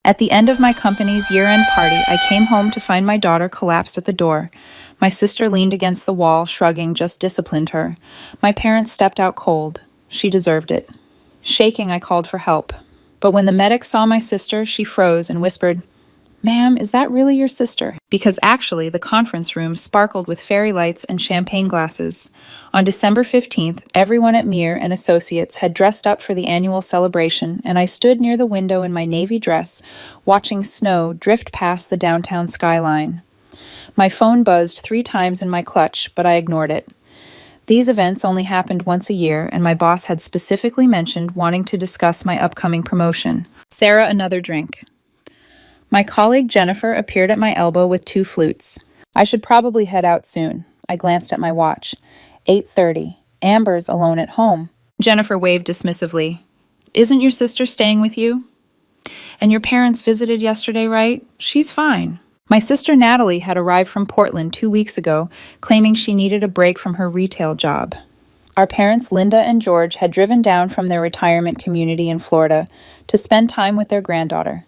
At the end of my company's year-end party, I came home to find my daughter collapsed at the door. My sister leaned against the wall, shrugging, just disciplined her. My parents stepped out cold. She deserved it. Shaking, I called for help. But when the medic saw my sister, she froze and whispered, "Ma'am, is that really your sister?" Because actually, the conference room sparkled with fairy lights and champagne glasses. On December 15th, everyone at Mir and Associates had dressed up for the annual celebration, and I stood near the window in my navy dress, watching snow drift past the downtown skyline. My phone buzzed 3 times in my clutch, but I ignored it. These events only happened once a year, and my boss had specifically mentioned wanting to discuss my upcoming promotion. Sarah, another drink. My colleague Jennifer appeared at my elbow with 2 flutes. I should probably head out soon. I glanced at my watch. 8:30. Amber's alone at home. Jennifer waved dismissively. "Isn't your sister staying with you? And your parents visited yesterday, right? She's fine." My sister Natalie had arrived from Portland 2 weeks ago, claiming she needed a break from her retail job. Our parents, Linda and George, had driven down from their retirement community in Florida to spend time with their granddaughter.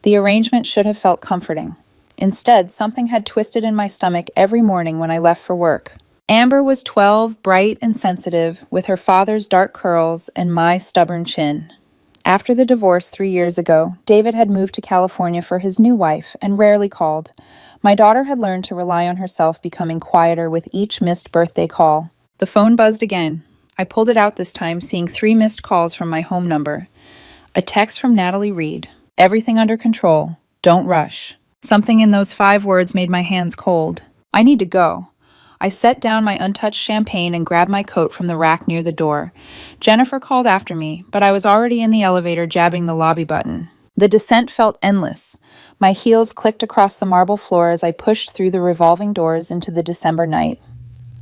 The arrangement should have felt comforting. Instead, something had twisted in my stomach every morning when I left for work. Amber was 12, bright and sensitive, with her father's dark curls and my stubborn chin. After the divorce 3 years ago, David had moved to California for his new wife and rarely called. My daughter had learned to rely on herself, becoming quieter with each missed birthday call. The phone buzzed again. I pulled it out this time, seeing 3 missed calls from my home number. A text from Natalie Reed. "Everything under control. Don't rush." Something in those 5 words made my hands cold. I need to go. I set down my untouched champagne and grabbed my coat from the rack near the door. Jennifer called after me, but I was already in the elevator jabbing the lobby button. The descent felt endless. My heels clicked across the marble floor as I pushed through the revolving doors into the December night.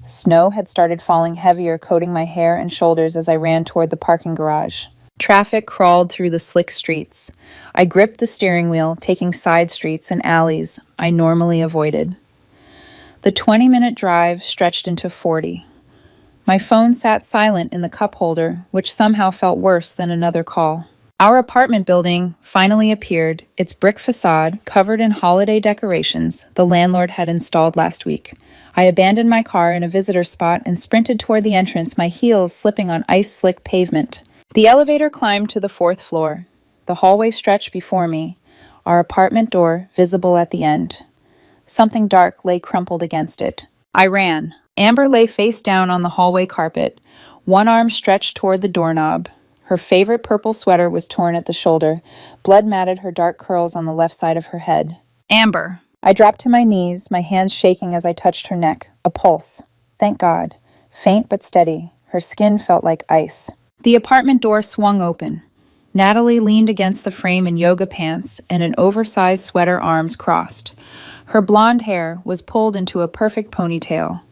Snow had started falling heavier, coating my hair and shoulders as I ran toward the parking garage. Traffic crawled through the slick streets. I gripped the steering wheel, taking side streets and alleys I normally avoided. The 20-minute drive stretched into 40. My phone sat silent in the cup holder, which somehow felt worse than another call. Our apartment building finally appeared, its brick facade covered in holiday decorations the landlord had installed last week. I abandoned my car in a visitor spot and sprinted toward the entrance, my heels slipping on ice-slick pavement. The elevator climbed to the 4th floor. The hallway stretched before me, our apartment door visible at the end. Something dark lay crumpled against it. I ran. Amber lay face down on the hallway carpet, one arm stretched toward the doorknob. Her favorite purple sweater was torn at the shoulder. Blood matted her dark curls on the left side of her head. "Amber." I dropped to my knees, my hands shaking as I touched her neck. A pulse. Thank God. Faint but steady. Her skin felt like ice. The apartment door swung open. Natalie leaned against the frame in yoga pants and an oversized sweater, arms crossed. Her blonde hair was pulled into a perfect ponytail.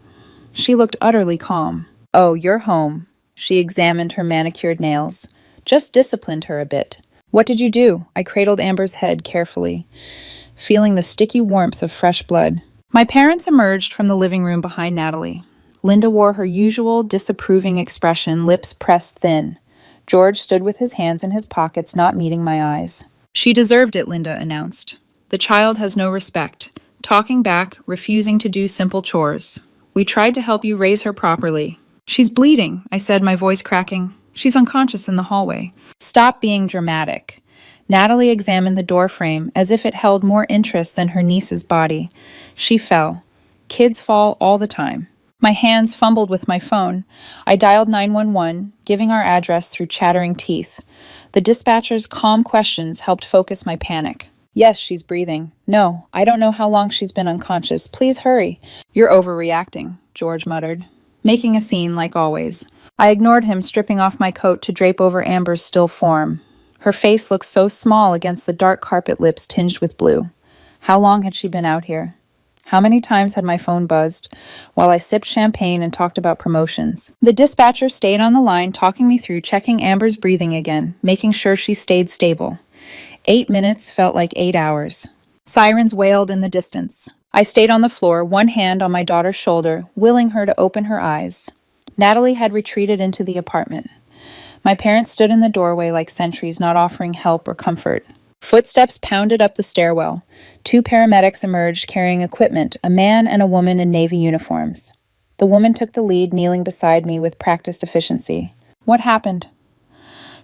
She looked utterly calm. "Oh, you're home." She examined her manicured nails. "Just disciplined her a bit." "What did you do?" I cradled Amber's head carefully, feeling the sticky warmth of fresh blood. My parents emerged from the living room behind Natalie. Linda wore her usual disapproving expression, lips pressed thin. George stood with his hands in his pockets, not meeting my eyes. "She deserved it," Linda announced. "The child has no respect. Talking back, refusing to do simple chores. We tried to help you raise her properly." "She's bleeding," I said, my voice cracking. "She's unconscious in the hallway." "Stop being dramatic." Natalie examined the door frame as if it held more interest than her niece's body. She fell. Kids fall all the time. My hands fumbled with my phone. I dialed 911, giving our address through chattering teeth. The dispatcher's calm questions helped focus my panic. "Yes, she's breathing. No, I don't know how long she's been unconscious. Please hurry." "You're overreacting," George muttered, making a scene like always. I ignored him, stripping off my coat to drape over Amber's still form. Her face looked so small against the dark carpet, lips tinged with blue. How long had she been out here? How many times had my phone buzzed while I sipped champagne and talked about promotions? The dispatcher stayed on the line, talking me through checking Amber's breathing again, making sure she stayed stable. 8 minutes felt like 8 hours. Sirens wailed in the distance. I stayed on the floor, one hand on my daughter's shoulder, willing her to open her eyes. Natalie had retreated into the apartment. My parents stood in the doorway like sentries, not offering help or comfort. Footsteps pounded up the stairwell. Two paramedics emerged carrying equipment, a man and a woman in Navy uniforms. The woman took the lead, kneeling beside me with practiced efficiency. What happened?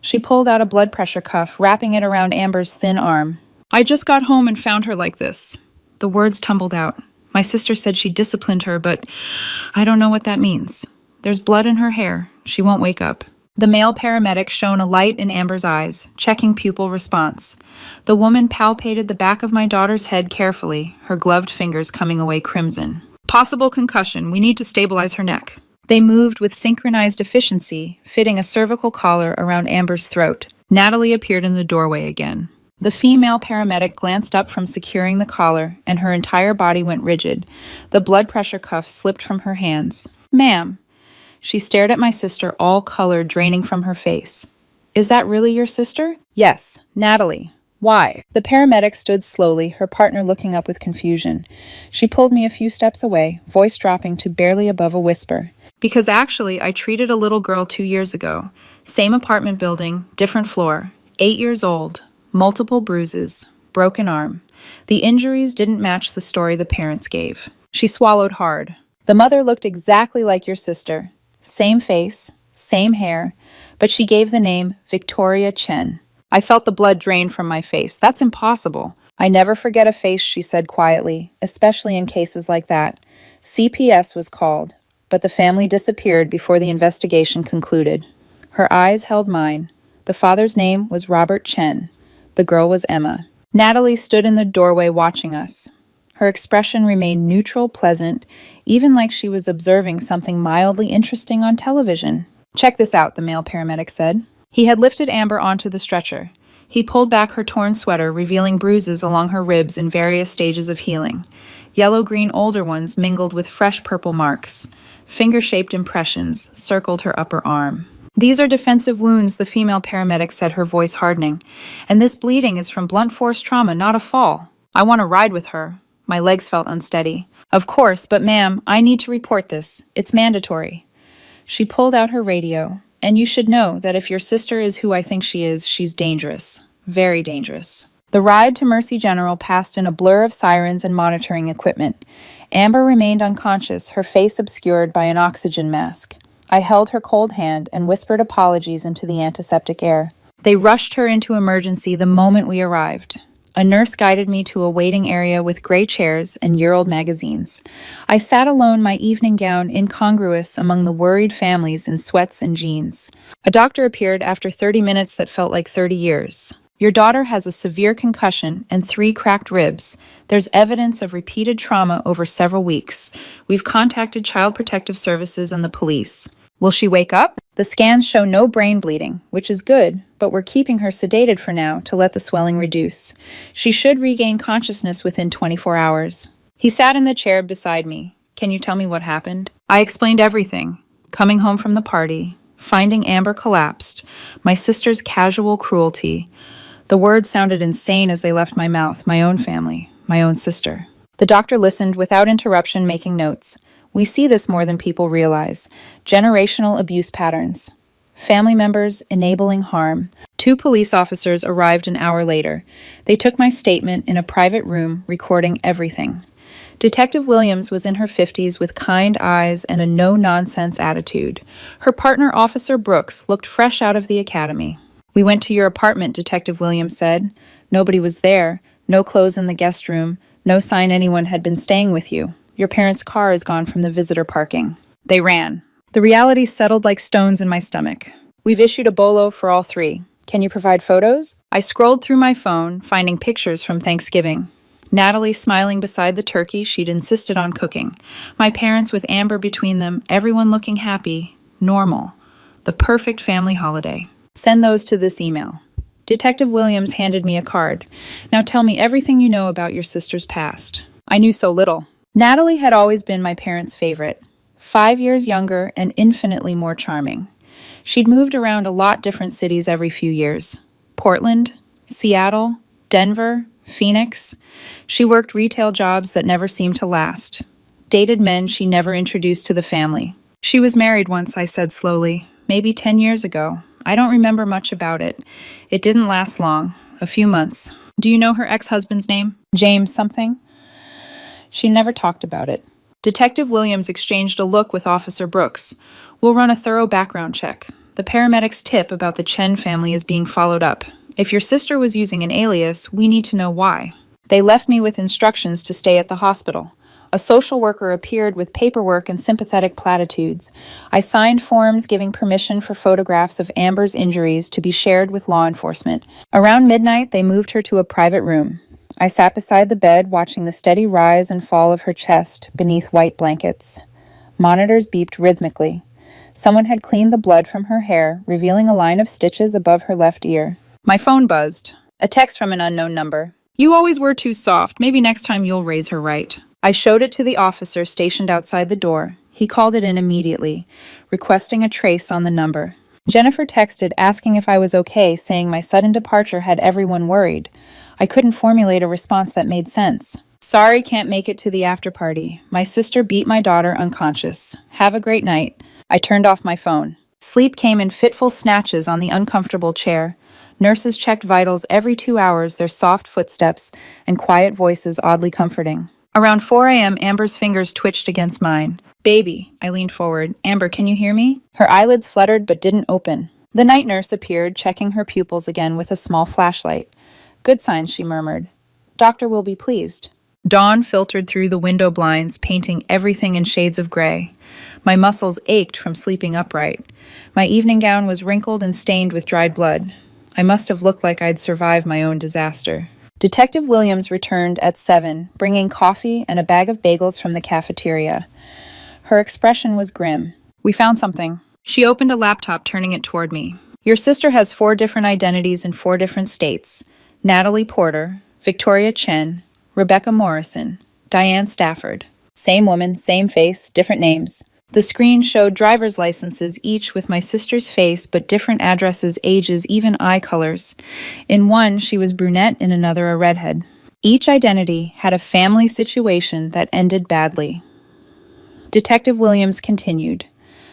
She pulled out a blood pressure cuff, wrapping it around Amber's thin arm. I just got home and found her like this. The words tumbled out. My sister said she disciplined her, but I don't know what that means. There's blood in her hair. She won't wake up. The male paramedic shone a light in Amber's eyes, checking pupil response. The woman palpated the back of my daughter's head carefully, her gloved fingers coming away crimson. Possible concussion. We need to stabilize her neck. They moved with synchronized efficiency, fitting a cervical collar around Amber's throat. Natalie appeared in the doorway again. The female paramedic glanced up from securing the collar, and her entire body went rigid. The blood pressure cuff slipped from her hands. Ma'am. She stared at my sister, all color draining from her face. Is that really your sister? Yes, Natalie. Why? The paramedic stood slowly, her partner looking up with confusion. She pulled me a few steps away, voice dropping to barely above a whisper. Because actually, I treated a little girl 2 years ago. Same apartment building, different floor. 8 years old. Multiple bruises. Broken arm. The injuries didn't match the story the parents gave. She swallowed hard. The mother looked exactly like your sister. Same face, same hair, but she gave the name Victoria Chen. I felt the blood drain from my face. That's impossible. I never forget a face, she said quietly, especially in cases like that. CPS was called, but the family disappeared before the investigation concluded. Her eyes held mine. The father's name was Robert Chen. The girl was Emma. Natalie stood in the doorway watching us. Her expression remained neutral, pleasant, even like she was observing something mildly interesting on television. Check this out, the male paramedic said. He had lifted Amber onto the stretcher. He pulled back her torn sweater, revealing bruises along her ribs in various stages of healing. Yellow-green older ones mingled with fresh purple marks. Finger-shaped impressions circled her upper arm. These are defensive wounds, the female paramedic said, her voice hardening. And this bleeding is from blunt force trauma, not a fall. I want to ride with her. My legs felt unsteady. Of course, but ma'am, I need to report this. It's mandatory. She pulled out her radio. And you should know that if your sister is who I think she is, she's dangerous. Very dangerous. The ride to Mercy General passed in a blur of sirens and monitoring equipment. Amber remained unconscious, her face obscured by an oxygen mask. I held her cold hand and whispered apologies into the antiseptic air. They rushed her into emergency the moment we arrived. A nurse guided me to a waiting area with gray chairs and year-old magazines. I sat alone, my evening gown incongruous among the worried families in sweats and jeans. A doctor appeared after 30 minutes that felt like 30 years. Your daughter has a severe concussion and 3 cracked ribs. There's evidence of repeated trauma over several weeks. We've contacted Child Protective Services and the police. Will she wake up? The scans show no brain bleeding, which is good, but we're keeping her sedated for now to let the swelling reduce. She should regain consciousness within 24 hours. He sat in the chair beside me. Can you tell me what happened? I explained everything. Coming home from the party, finding Amber collapsed, my sister's casual cruelty. The words sounded insane as they left my mouth, my own family, my own sister. The doctor listened without interruption, making notes. We see this more than people realize. Generational abuse patterns. Family members enabling harm. 2 police officers arrived an hour later. They took my statement in a private room, recording everything. Detective Williams was in her 50s with kind eyes and a no-nonsense attitude. Her partner, Officer Brooks, looked fresh out of the academy. We went to your apartment, Detective Williams said. Nobody was there. No clothes in the guest room. No sign anyone had been staying with you. Your parents' car is gone from the visitor parking. They ran. The reality settled like stones in my stomach. We've issued a bolo for all 3. Can you provide photos? I scrolled through my phone, finding pictures from Thanksgiving. Natalie smiling beside the turkey she'd insisted on cooking. My parents with Amber between them, everyone looking happy, normal. The perfect family holiday. Send those to this email. Detective Williams handed me a card. Now tell me everything you know about your sister's past. I knew so little. Natalie had always been my parents' favorite. 5 years younger and infinitely more charming. She'd moved around a lot different cities every few years. Portland, Seattle, Denver, Phoenix. She worked retail jobs that never seemed to last. Dated men she never introduced to the family. She was married once, I said slowly. Maybe 10 years ago. I don't remember much about it. It didn't last long. A few months. Do you know her ex-husband's name? James something? She never talked about it. Detective Williams exchanged a look with Officer Brooks. We'll run a thorough background check. The paramedics' tip about the Chen family is being followed up. If your sister was using an alias, we need to know why. They left me with instructions to stay at the hospital. A social worker appeared with paperwork and sympathetic platitudes. I signed forms giving permission for photographs of Amber's injuries to be shared with law enforcement. Around midnight, they moved her to a private room. I sat beside the bed, watching the steady rise and fall of her chest beneath white blankets. Monitors beeped rhythmically. Someone had cleaned the blood from her hair, revealing a line of stitches above her left ear. My phone buzzed. A text from an unknown number. You always were too soft. Maybe next time you'll raise her right. I showed it to the officer stationed outside the door. He called it in immediately, requesting a trace on the number. Jennifer texted asking if I was okay, saying my sudden departure had everyone worried. I couldn't formulate a response that made sense. Sorry, can't make it to the after party. My sister beat my daughter unconscious. Have a great night. I turned off my phone. Sleep came in fitful snatches on the uncomfortable chair. Nurses checked vitals every 2 hours, their soft footsteps and quiet voices oddly comforting. Around 4 a.m., Amber's fingers twitched against mine. Baby, I leaned forward. Amber, can you hear me? Her eyelids fluttered but didn't open. The night nurse appeared, checking her pupils again with a small flashlight. Good signs, she murmured. Doctor will be pleased. Dawn filtered through the window blinds, painting everything in shades of gray. My muscles ached from sleeping upright. My evening gown was wrinkled and stained with dried blood. I must have looked like I'd survived my own disaster. Detective Williams returned at 7, bringing coffee and a bag of bagels from the cafeteria. Her expression was grim. We found something. She opened a laptop, turning it toward me. Your sister has 4 different identities in 4 different states. Natalie Porter, Victoria Chen, Rebecca Morrison, Diane Stafford. Same woman, same face, different names. The screen showed driver's licenses, each with my sister's face, but different addresses, ages, even eye colors. In one, she was brunette, in another, a redhead. Each identity had a family situation that ended badly. Detective Williams continued.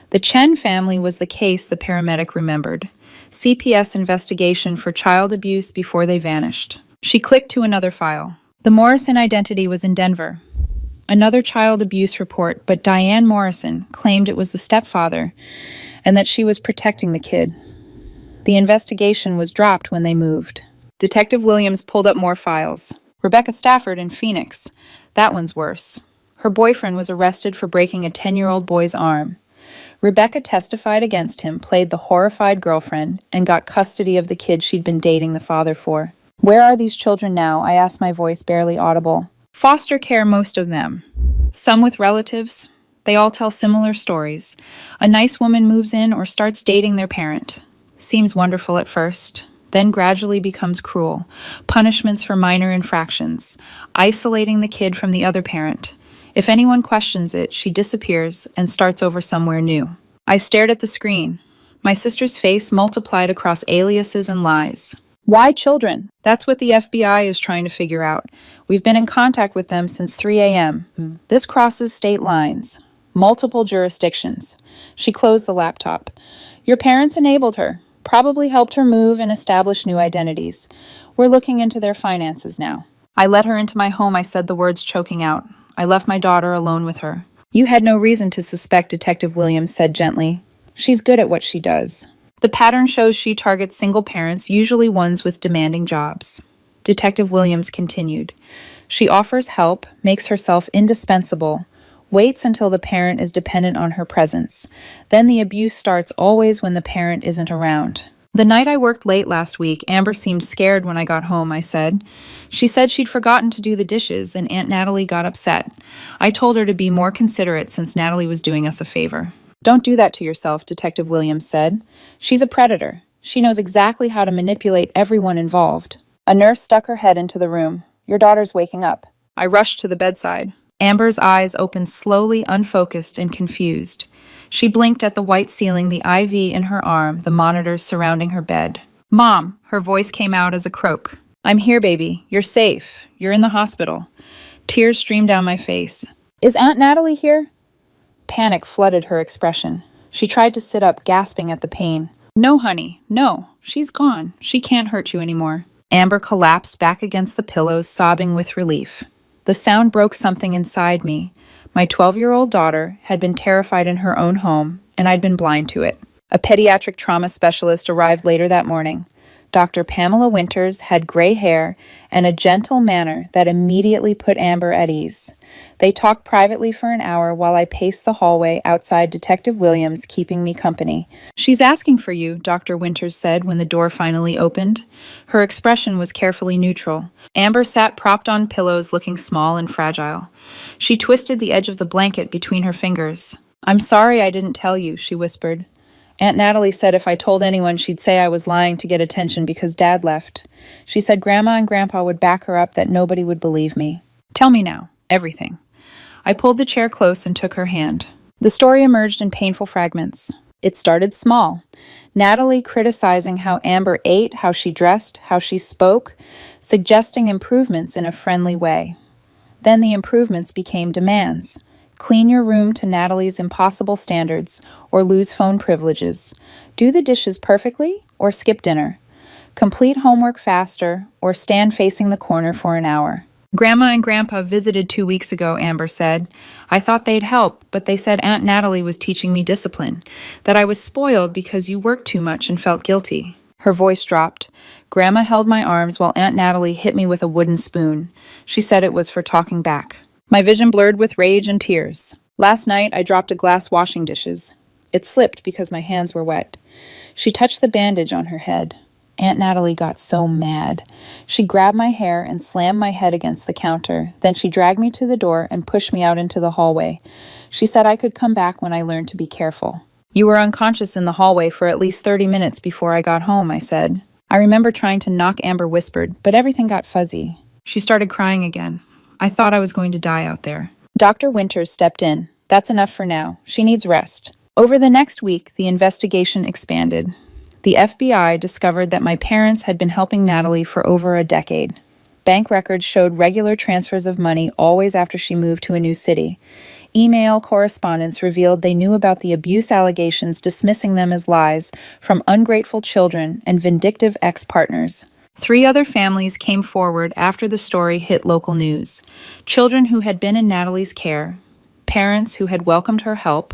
The Chen family was the case the paramedic remembered. CPS investigation for child abuse before they vanished. She clicked to another file. The Morrison identity was in Denver. Another child abuse report, but Diane Morrison claimed it was the stepfather and that she was protecting the kid. The investigation was dropped when they moved. Detective Williams pulled up more files. Rebecca Stafford in Phoenix. That one's worse. Her boyfriend was arrested for breaking a 10-year-old boy's arm. Rebecca testified against him, played the horrified girlfriend, and got custody of the kid she'd been dating the father for. Where are these children now? I asked, my voice barely audible. Foster care, most of them. Some with relatives. They all tell similar stories. A nice woman moves in or starts dating their parent. Seems wonderful at first, then gradually becomes cruel. Punishments for minor infractions. Isolating the kid from the other parent. If anyone questions it, she disappears and starts over somewhere new. I stared at the screen. My sister's face multiplied across aliases and lies. Why children? That's what the FBI is trying to figure out. We've been in contact with them since 3 a.m. This crosses state lines. Multiple jurisdictions. She closed the laptop. Your parents enabled her. Probably helped her move and establish new identities. We're looking into their finances now. I let her into my home, I said, the words choking out. I left my daughter alone with her. You had no reason to suspect, Detective Williams said gently. She's good at what she does. The pattern shows she targets single parents, usually ones with demanding jobs. Detective Williams continued. She offers help, makes herself indispensable, waits until the parent is dependent on her presence. Then the abuse starts always when the parent isn't around. The night I worked late last week, Amber seemed scared when I got home, I said. She said she'd forgotten to do the dishes, and Aunt Natalie got upset. I told her to be more considerate since Natalie was doing us a favor. Don't do that to yourself, Detective Williams said. She's a predator. She knows exactly how to manipulate everyone involved. A nurse stuck her head into the room. Your daughter's waking up. I rushed to the bedside. Amber's eyes opened slowly, unfocused, and confused. She blinked at the white ceiling, the IV in her arm, the monitors surrounding her bed. Mom, her voice came out as a croak. I'm here, baby. You're safe. You're in the hospital. Tears streamed down my face. Is Aunt Natalie here? Panic flooded her expression. She tried to sit up, gasping at the pain. No, honey, no. She's gone. She can't hurt you anymore. Amber collapsed back against the pillows, sobbing with relief. The sound broke something inside me. My 12-year-old daughter had been terrified in her own home, and I'd been blind to it. A pediatric trauma specialist arrived later that morning. Dr. Pamela Winters had gray hair and a gentle manner that immediately put Amber at ease. They talked privately for an hour while I paced the hallway outside Detective Williams, keeping me company. "She's asking for you," Dr. Winters said when the door finally opened. Her expression was carefully neutral. Amber sat propped on pillows, looking small and fragile. She twisted the edge of the blanket between her fingers. "I'm sorry I didn't tell you," she whispered. "Aunt Natalie said if I told anyone, she'd say I was lying to get attention because Dad left. She said Grandma and Grandpa would back her up, that nobody would believe me. Tell me now, everything." I pulled the chair close and took her hand. The story emerged in painful fragments. It started small. Natalie criticizing how Amber ate, how she dressed, how she spoke, suggesting improvements in a friendly way. Then the improvements became demands. Clean your room to Natalie's impossible standards, or lose phone privileges. Do the dishes perfectly, or skip dinner. Complete homework faster, or stand facing the corner for an hour. "Grandma and Grandpa visited 2 weeks ago," Amber said. "I thought they'd help, but they said Aunt Natalie was teaching me discipline, that I was spoiled because you worked too much and felt guilty." Her voice dropped. Grandma held my arms while Aunt Natalie hit me with a wooden spoon. She said it was for talking back. My vision blurred with rage and tears. Last night, I dropped a glass washing dishes. It slipped because my hands were wet. She touched the bandage on her head. Aunt Natalie got so mad. She grabbed my hair and slammed my head against the counter. Then she dragged me to the door and pushed me out into the hallway. She said I could come back when I learned to be careful. "You were unconscious in the hallway for at least 30 minutes before I got home," I said. I remember trying to knock, Amber whispered, but everything got fuzzy. She started crying again. I thought I was going to die out there. Dr. Winters stepped in. "That's enough for now. She needs rest." Over the next week, the investigation expanded. The FBI discovered that my parents had been helping Natalie for over a decade. Bank records showed regular transfers of money always after she moved to a new city. Email correspondence revealed they knew about the abuse allegations, dismissing them as lies from ungrateful children and vindictive ex-partners. 3 other families came forward after the story hit local news. Children who had been in Natalie's care, parents who had welcomed her help,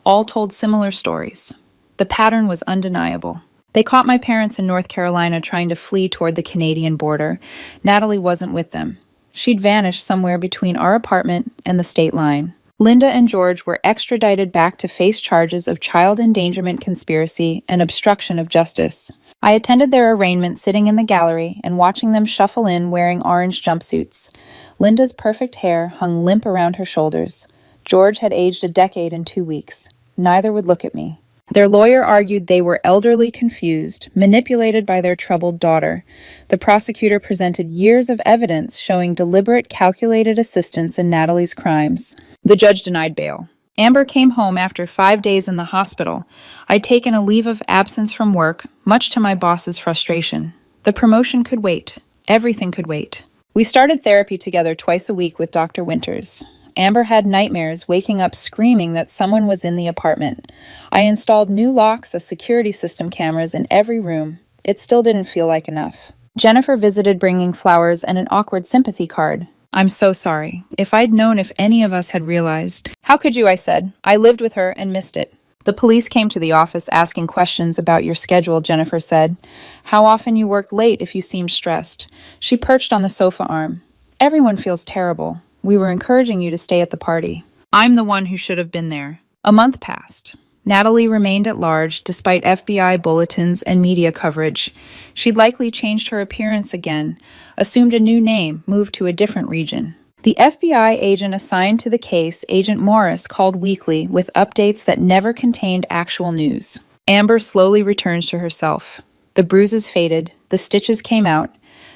all told similar stories. The pattern was undeniable. They caught my parents in North Carolina trying to flee toward the Canadian border. Natalie wasn't with them. She'd vanished somewhere between our apartment and the state line. Linda and George were extradited back to face charges of child endangerment conspiracy and obstruction of justice. I attended their arraignment sitting in the gallery and watching them shuffle in wearing orange jumpsuits. Linda's perfect hair hung limp around her shoulders. George had aged a decade in 2 weeks. Neither would look at me. Their lawyer argued they were elderly confused, manipulated by their troubled daughter. The prosecutor presented years of evidence showing deliberate, calculated assistance in Natalie's crimes. The judge denied bail. Amber came home after 5 days in the hospital. I'd taken a leave of absence from work, much to my boss's frustration. The promotion could wait. Everything could wait. We started therapy together twice a week with Dr. Winters. Amber had nightmares, waking up screaming that someone was in the apartment. I installed new locks, a security system, cameras in every room. It still didn't feel like enough. Jennifer visited bringing flowers and an awkward sympathy card. "I'm so sorry. If I'd known, if any of us had realized." "How could you?" I said. "I lived with her and missed it." "The police came to the office asking questions about your schedule," Jennifer said. "How often you worked late if you seemed stressed." She perched on the sofa arm. "Everyone feels terrible. We were encouraging you to stay at the party." I'm the one who should have been there. A month passed. Natalie remained at large despite FBI bulletins and media coverage. She'd likely changed her appearance again, assumed a new name, moved to a different region. The FBI agent assigned to the case, Agent Morris, called weekly with updates that never contained actual news. Amber slowly returned to herself. The bruises faded, the stitches came out,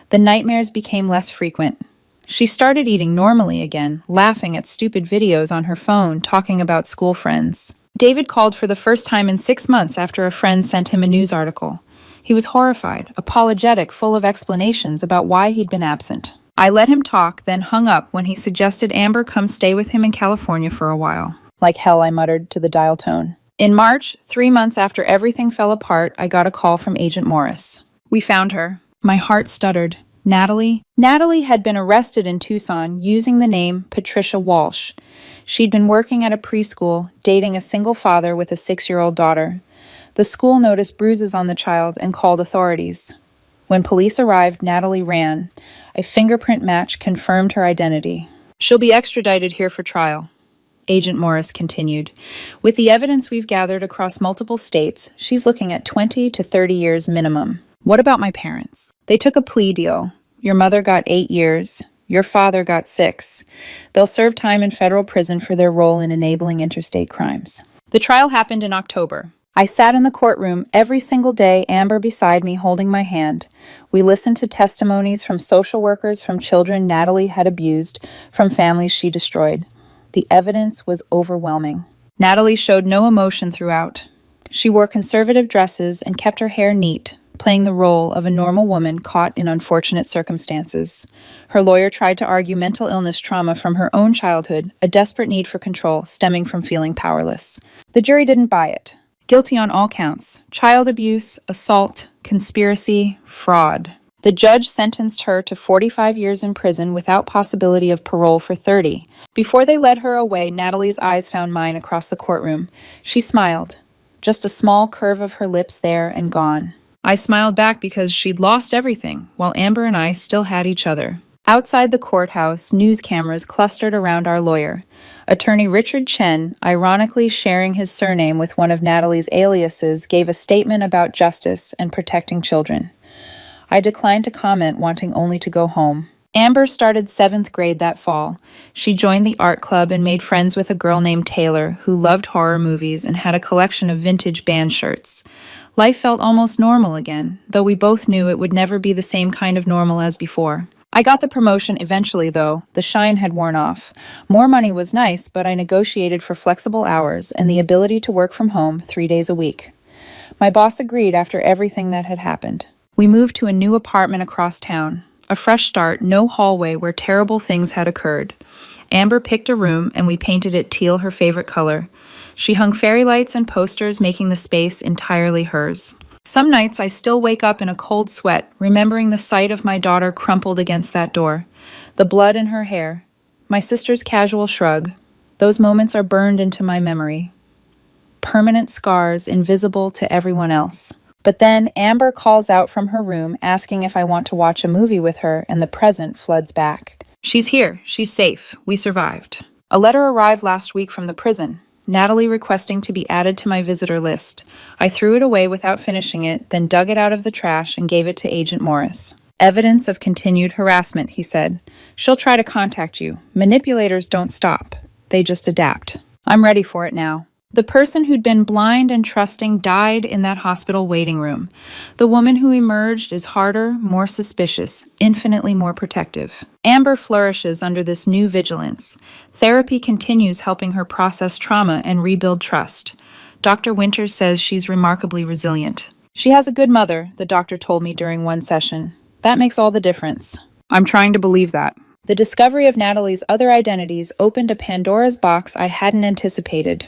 the nightmares became less frequent. She started eating normally again, laughing at stupid videos on her phone, talking about school friends. David called for the first time in 6 months after a friend sent him a news article. He was horrified, apologetic, full of explanations about why he'd been absent. I let him talk, then hung up when he suggested Amber come stay with him in California for a while. "Like hell," I muttered to the dial tone. In March, 3 months after everything fell apart, I got a call from Agent Morris. "We found her." My heart stuttered. Natalie? Natalie had been arrested in Tucson using the name Patricia Walsh. She'd been working at a preschool, dating a single father with a 6-year-old daughter. The school noticed bruises on the child and called authorities. When police arrived, Natalie ran. A fingerprint match confirmed her identity. She'll be extradited here for trial, Agent Morris continued. With the evidence we've gathered across multiple states, she's looking at 20 to 30 years minimum. What about my parents? They took a plea deal. Your mother got 8 years. Your father got 6. They'll serve time in federal prison for their role in enabling interstate crimes. The trial happened in October. I sat in the courtroom every single day, Amber beside me holding my hand. We listened to testimonies from social workers, from children Natalie had abused, from families she destroyed. The evidence was overwhelming. Natalie showed no emotion throughout. She wore conservative dresses and kept her hair neat, playing the role of a normal woman caught in unfortunate circumstances. Her lawyer tried to argue mental illness trauma from her own childhood, a desperate need for control stemming from feeling powerless. The jury didn't buy it. Guilty on all counts: child abuse, assault, conspiracy, fraud. The judge sentenced her to 45 years in prison without possibility of parole for 30. Before they led her away, Natalie's eyes found mine across the courtroom. She smiled, just a small curve of her lips there and gone. I smiled back because she'd lost everything, while Amber and I still had each other. Outside the courthouse, news cameras clustered around our lawyer. Attorney Richard Chen, ironically sharing his surname with one of Natalie's aliases, gave a statement about justice and protecting children. I declined to comment, wanting only to go home. Amber started 7th grade that fall. She joined the art club and made friends with a girl named Taylor who loved horror movies and had a collection of vintage band shirts. Life felt almost normal again, though we both knew it would never be the same kind of normal as before. I got the promotion eventually, though. The shine had worn off. More money was nice, but I negotiated for flexible hours and the ability to work from home 3 days a week. My boss agreed after everything that had happened. We moved to a new apartment across town. A fresh start, no hallway where terrible things had occurred. Amber picked a room and we painted it teal, her favorite color. She hung fairy lights and posters, making the space entirely hers. Some nights I still wake up in a cold sweat, remembering the sight of my daughter crumpled against that door, the blood in her hair, my sister's casual shrug. Those moments are burned into my memory. Permanent scars, invisible to everyone else. But then Amber calls out from her room, asking if I want to watch a movie with her, and the present floods back. She's here. She's safe. We survived. A letter arrived last week from the prison. Natalie requesting to be added to my visitor list. I threw it away without finishing it, then dug it out of the trash and gave it to Agent Morris. Evidence of continued harassment, he said. She'll try to contact you. Manipulators don't stop. They just adapt. I'm ready for it now. The person who'd been blind and trusting died in that hospital waiting room. The woman who emerged is harder, more suspicious, infinitely more protective. Amber flourishes under this new vigilance. Therapy continues, helping her process trauma and rebuild trust. Dr. Winters says she's remarkably resilient. She has a good mother, the doctor told me during one session. That makes all the difference. I'm trying to believe that. The discovery of Natalie's other identities opened a Pandora's box I hadn't anticipated.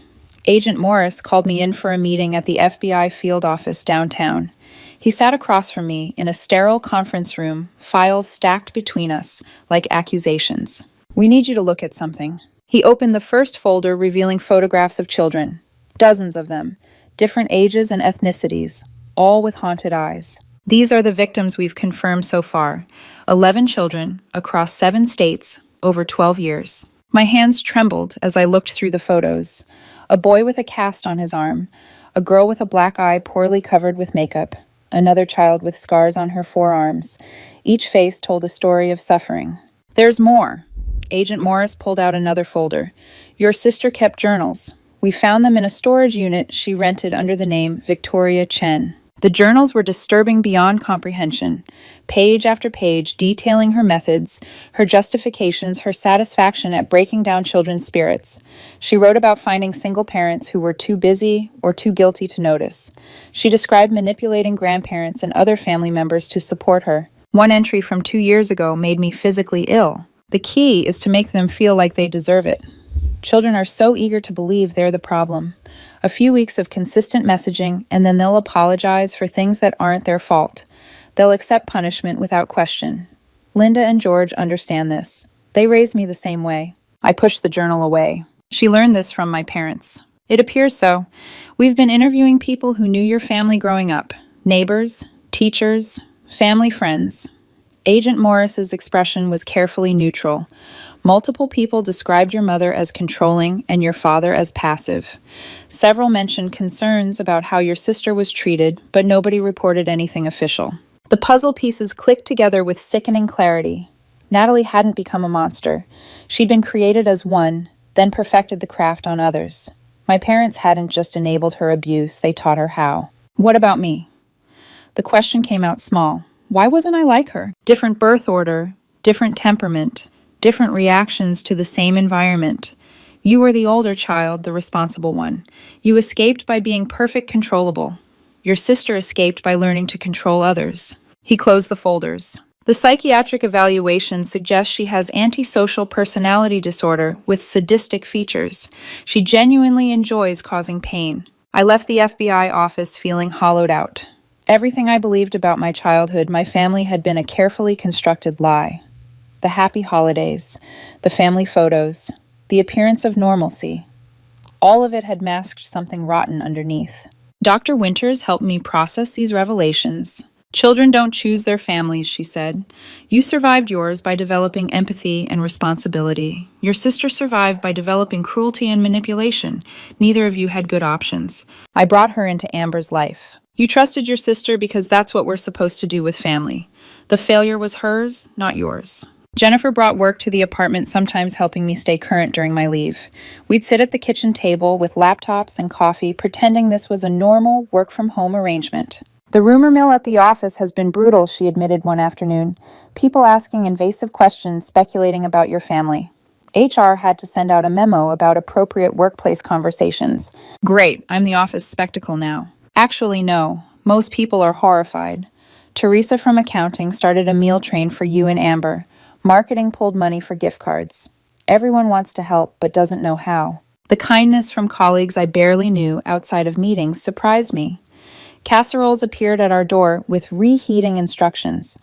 Agent Morris called me in for a meeting at the FBI field office downtown. He sat across from me in a sterile conference room, files stacked between us, like accusations. We need you to look at something. He opened the first folder, revealing photographs of children. Dozens of them, different ages and ethnicities, all with haunted eyes. These are the victims we've confirmed so far. 11 children, across 7 states, over 12 years. My hands trembled as I looked through the photos. A boy with a cast on his arm, a girl with a black eye poorly covered with makeup, another child with scars on her forearms. Each face told a story of suffering. There's more. Agent Morris pulled out another folder. Your sister kept journals. We found them in a storage unit she rented under the name Victoria Chen. The journals were disturbing beyond comprehension, page after page detailing her methods, her justifications, her satisfaction at breaking down children's spirits. She wrote about finding single parents who were too busy or too guilty to notice. She described manipulating grandparents and other family members to support her. One entry from 2 years ago made me physically ill. The key is to make them feel like they deserve it. Children are so eager to believe they're the problem. A few weeks of consistent messaging, and then they'll apologize for things that aren't their fault. They'll accept punishment without question. Linda and George understand this. They raised me the same way. I pushed the journal away. She learned this from my parents. It appears so. We've been interviewing people who knew your family growing up. Neighbors, teachers, family friends. Agent Morris's expression was carefully neutral. Multiple people described your mother as controlling and your father as passive. Several mentioned concerns about how your sister was treated, but nobody reported anything official. The puzzle pieces clicked together with sickening clarity. Natalie hadn't become a monster. She'd been created as one, then perfected the craft on others. My parents hadn't just enabled her abuse, they taught her how. What about me? The question came out small. Why wasn't I like her? Different birth order, different temperament, different reactions to the same environment. You were the older child, the responsible one. You escaped by being perfect controllable. Your sister escaped by learning to control others. He closed the folders. The psychiatric evaluation suggests she has antisocial personality disorder with sadistic features. She genuinely enjoys causing pain. I left the FBI office feeling hollowed out. Everything I believed about my childhood, my family had been a carefully constructed lie. The happy holidays, the family photos, the appearance of normalcy. All of it had masked something rotten underneath. Dr. Winters helped me process these revelations. Children don't choose their families, she said. You survived yours by developing empathy and responsibility. Your sister survived by developing cruelty and manipulation. Neither of you had good options. I brought her into Amber's life. You trusted your sister because that's what we're supposed to do with family. The failure was hers, not yours. Jennifer brought work to the apartment, sometimes helping me stay current during my leave. We'd sit at the kitchen table with laptops and coffee, pretending this was a normal work-from-home arrangement. The rumor mill at the office has been brutal, she admitted one afternoon. People asking invasive questions, speculating about your family. HR had to send out a memo about appropriate workplace conversations. Great, I'm the office spectacle now. Actually, no. Most people are horrified. Teresa from accounting started a meal train for you and Amber. Marketing pulled money for gift cards. Everyone wants to help, but doesn't know how. The kindness from colleagues I barely knew outside of meetings surprised me. Casseroles appeared at our door with reheating instructions.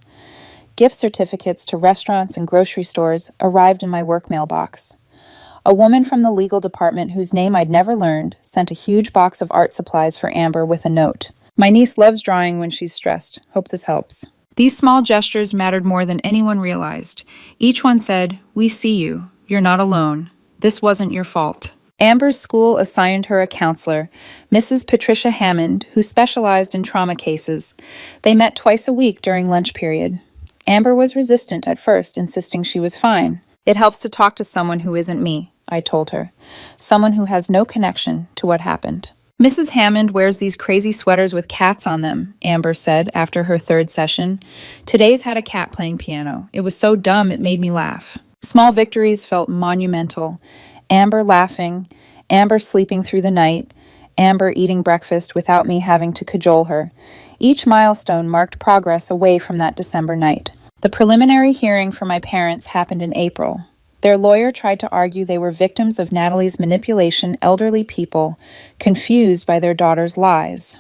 Gift certificates to restaurants and grocery stores arrived in my work mailbox. A woman from the legal department whose name I'd never learned sent a huge box of art supplies for Amber with a note. My niece loves drawing when she's stressed. Hope this helps. These small gestures mattered more than anyone realized. Each one said, "We see you. You're not alone. This wasn't your fault." Amber's school assigned her a counselor, Mrs. Patricia Hammond, who specialized in trauma cases. They met twice a week during lunch period. Amber was resistant at first, insisting she was fine. It helps to talk to someone who isn't me, I told her. Someone who has no connection to what happened. Mrs. Hammond wears these crazy sweaters with cats on them, Amber said after her third session. Today's had a cat playing piano. It was so dumb it made me laugh. Small victories felt monumental. Amber laughing, Amber sleeping through the night, Amber eating breakfast without me having to cajole her. Each milestone marked progress away from that December night. The preliminary hearing for my parents happened in April. Their lawyer tried to argue they were victims of Natalie's manipulation, elderly people, confused by their daughter's lies.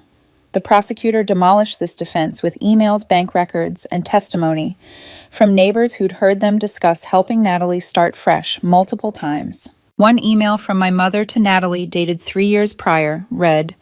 The prosecutor demolished this defense with emails, bank records, and testimony from neighbors who'd heard them discuss helping Natalie start fresh multiple times. One email from my mother to Natalie, dated 3 years prior, read,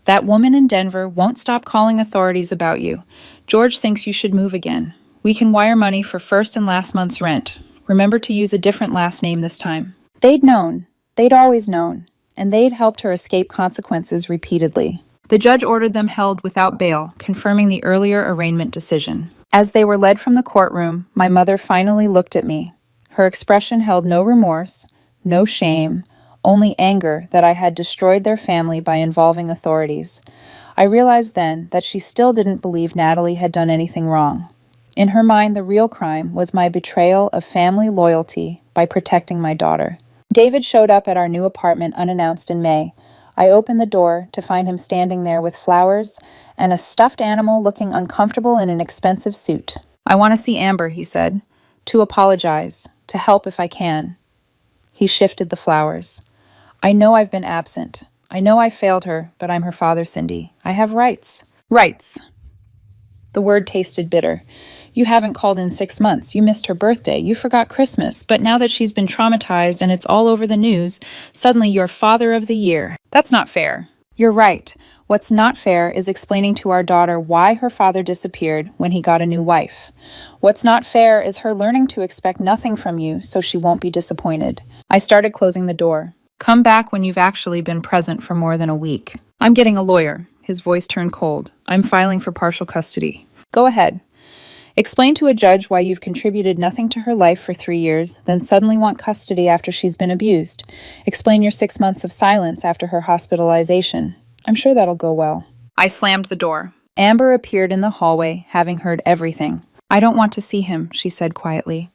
"That woman in Denver won't stop calling authorities about you. George thinks you should move again. We can wire money for first and last month's rent. Remember to use a different last name this time." They'd known. They'd always known. And they'd helped her escape consequences repeatedly. The judge ordered them held without bail, confirming the earlier arraignment decision. As they were led from the courtroom, my mother finally looked at me. Her expression held no remorse, no shame, only anger that I had destroyed their family by involving authorities. I realized then that she still didn't believe Natalie had done anything wrong. In her mind, the real crime was my betrayal of family loyalty by protecting my daughter. David showed up at our new apartment unannounced in May. I opened the door to find him standing there with flowers and a stuffed animal looking uncomfortable in an expensive suit. "I want to see Amber," he said, "to apologize, to help if I can." He shifted the flowers. "I know I've been absent. I know I failed her, but I'm her father, Cindy. I have rights." Rights. The word tasted bitter. You haven't called in 6 months. You missed her birthday. You forgot Christmas. But now that she's been traumatized and it's all over the news, suddenly you're Father of the Year. That's not fair. You're right. What's not fair is explaining to our daughter why her father disappeared when he got a new wife. What's not fair is her learning to expect nothing from you so she won't be disappointed. I started closing the door. Come back when you've actually been present for more than a week. I'm getting a lawyer. His voice turned cold. I'm filing for partial custody. Go ahead. Explain to a judge why you've contributed nothing to her life for 3 years, then suddenly want custody after she's been abused. Explain your 6 months of silence after her hospitalization. I'm sure that'll go well. I slammed the door. Amber appeared in the hallway, having heard everything. I don't want to see him, she said quietly.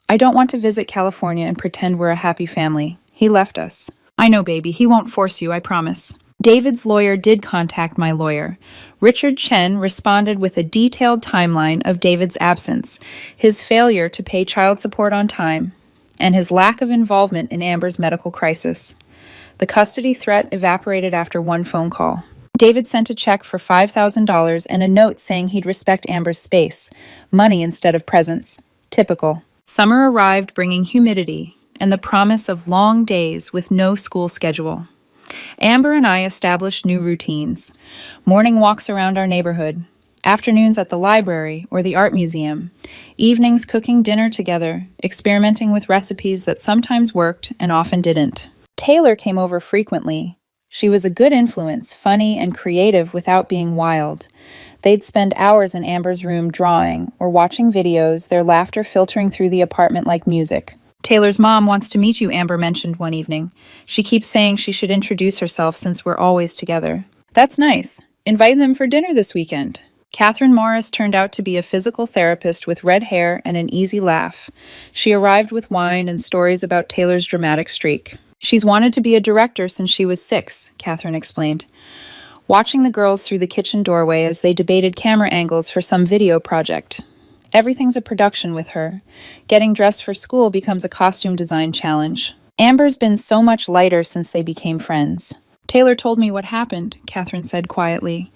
I don't want to visit California and pretend we're a happy family. He left us. I know, baby. He won't force you, I promise. David's lawyer did contact my lawyer. Richard Chen responded with a detailed timeline of David's absence, his failure to pay child support on time, and his lack of involvement in Amber's medical crisis. The custody threat evaporated after one phone call. David sent a check for $5,000 and a note saying he'd respect Amber's space, money instead of presents. Typical. Summer arrived bringing humidity and the promise of long days with no school schedule. Amber and I established new routines. Morning walks around our neighborhood, afternoons at the library or the art museum, evenings cooking dinner together, experimenting with recipes that sometimes worked and often didn't. Taylor came over frequently. She was a good influence, funny and creative without being wild. They'd spend hours in Amber's room drawing or watching videos, their laughter filtering through the apartment like music. Taylor's mom wants to meet you, Amber mentioned one evening. She keeps saying she should introduce herself since we're always together. That's nice. Invite them for dinner this weekend. Catherine Morris turned out to be a physical therapist with red hair and an easy laugh. She arrived with wine and stories about Taylor's dramatic streak. She's wanted to be a director since she was 6, Catherine explained. Watching the girls through the kitchen doorway as they debated camera angles for some video project. Everything's a production with her. Getting dressed for school becomes a costume design challenge. Amber's been so much lighter since they became friends. Taylor told me what happened, Catherine said quietly.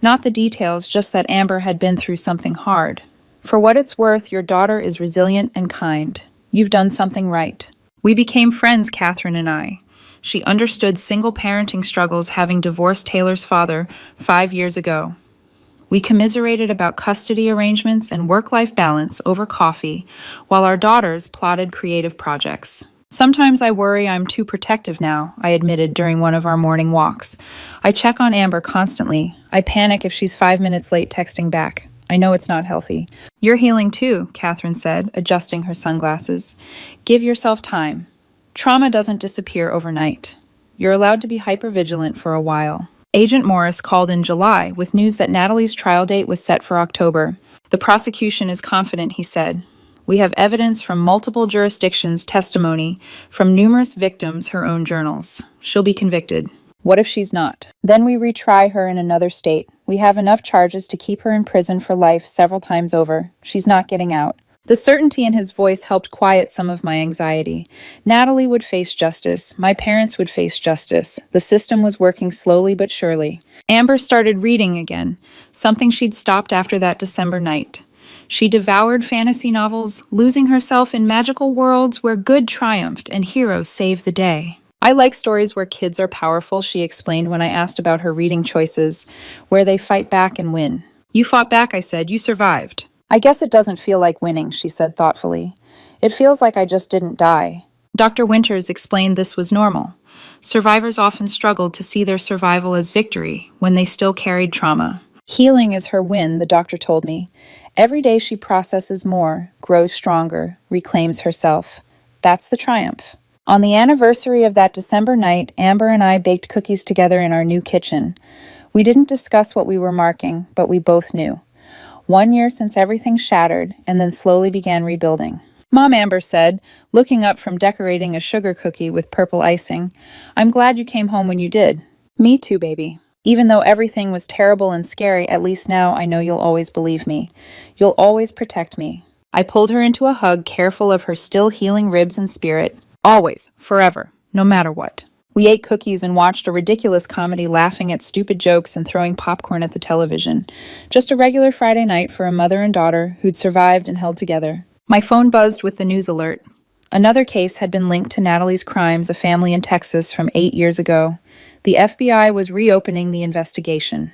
Not the details, just that Amber had been through something hard. For what it's worth, your daughter is resilient and kind. You've done something right. We became friends, Catherine and I. She understood single parenting struggles having divorced Taylor's father 5 years ago. We commiserated about custody arrangements and work-life balance over coffee, while our daughters plotted creative projects. Sometimes I worry I'm too protective now, I admitted during one of our morning walks. I check on Amber constantly. I panic if she's 5 minutes late texting back. I know it's not healthy. You're healing too, Catherine said, adjusting her sunglasses. Give yourself time. Trauma doesn't disappear overnight. You're allowed to be hypervigilant for a while. Agent Morris called in July with news that Natalie's trial date was set for October. The prosecution is confident, he said. We have evidence from multiple jurisdictions, testimony from numerous victims, her own journals. She'll be convicted. What if she's not? Then we retry her in another state. We have enough charges to keep her in prison for life several times over. She's not getting out. The certainty in his voice helped quiet some of my anxiety. Natalie would face justice. My parents would face justice. The system was working slowly but surely. Amber started reading again, something she'd stopped after that December night. She devoured fantasy novels, losing herself in magical worlds where good triumphed and heroes saved the day. I like stories where kids are powerful, she explained when I asked about her reading choices, where they fight back and win. You fought back, I said. You survived. I guess it doesn't feel like winning, she said thoughtfully. It feels like I just didn't die. Dr. Winters explained this was normal. Survivors often struggled to see their survival as victory when they still carried trauma. Healing is her win, the doctor told me. Every day she processes more, grows stronger, reclaims herself. That's the triumph. On the anniversary of that December night, Amber and I baked cookies together in our new kitchen. We didn't discuss what we were marking, but we both knew. 1 year since everything shattered, and then slowly began rebuilding. Mom, Amber said, looking up from decorating a sugar cookie with purple icing, I'm glad you came home when you did. Me too, baby. Even though everything was terrible and scary, at least now I know you'll always believe me. You'll always protect me. I pulled her into a hug, careful of her still healing ribs and spirit. Always, forever, no matter what. We ate cookies and watched a ridiculous comedy, laughing at stupid jokes and throwing popcorn at the television. Just a regular Friday night for a mother and daughter who'd survived and held together. My phone buzzed with the news alert. Another case had been linked to Natalie's crimes, a family in Texas from 8 years ago. The FBI was reopening the investigation.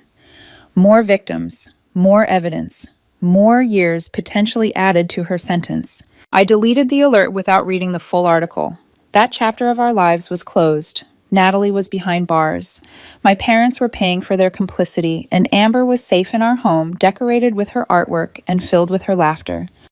More victims, more evidence, more years potentially added to her sentence. I deleted the alert without reading the full article. That chapter of our lives was closed. Natalie was behind bars. My parents were paying for their complicity, and Amber was safe in our home, decorated with her artwork and filled with her laughter.